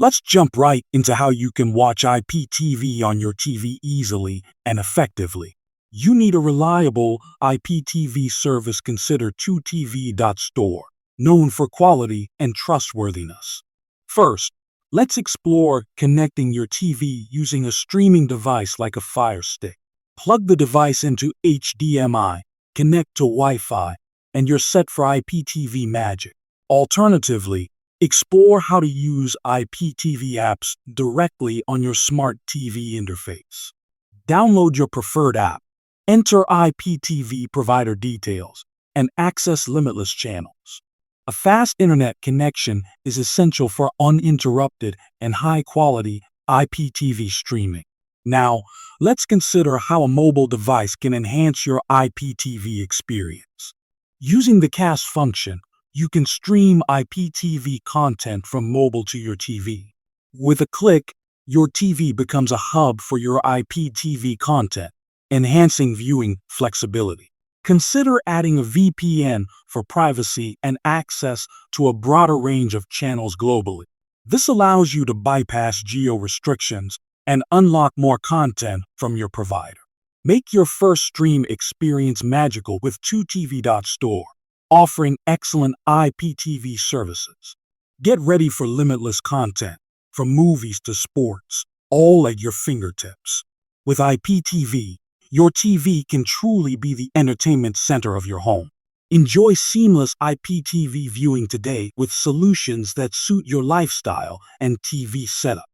Let's jump right into how you can watch IPTV on your TV easily and effectively. You need a reliable IPTV service. Consider 2TV.store, known for quality and trustworthiness. First, let's explore connecting your TV using a streaming device like a Fire Stick. Plug the device into HDMI, connect to Wi-Fi, and you're set for IPTV magic. Alternatively, explore how to use IPTV apps directly on your smart TV interface. Download your preferred app, enter IPTV provider details, and access limitless channels. A fast internet connection is essential for uninterrupted and high-quality IPTV streaming. Now, let's consider how a mobile device can enhance your IPTV experience. Using the cast function, you can stream IPTV content from mobile to your TV. With a click, your TV becomes a hub for your IPTV content, enhancing viewing flexibility. Consider adding a VPN for privacy and access to a broader range of channels globally. This allows you to bypass geo-restrictions and unlock more content from your provider. Make your first stream experience magical with 2TV.store, offering excellent IPTV services. Get ready for limitless content, from movies to sports, all at your fingertips. With IPTV, your TV can truly be the entertainment center of your home. Enjoy seamless IPTV viewing today with solutions that suit your lifestyle and TV setup.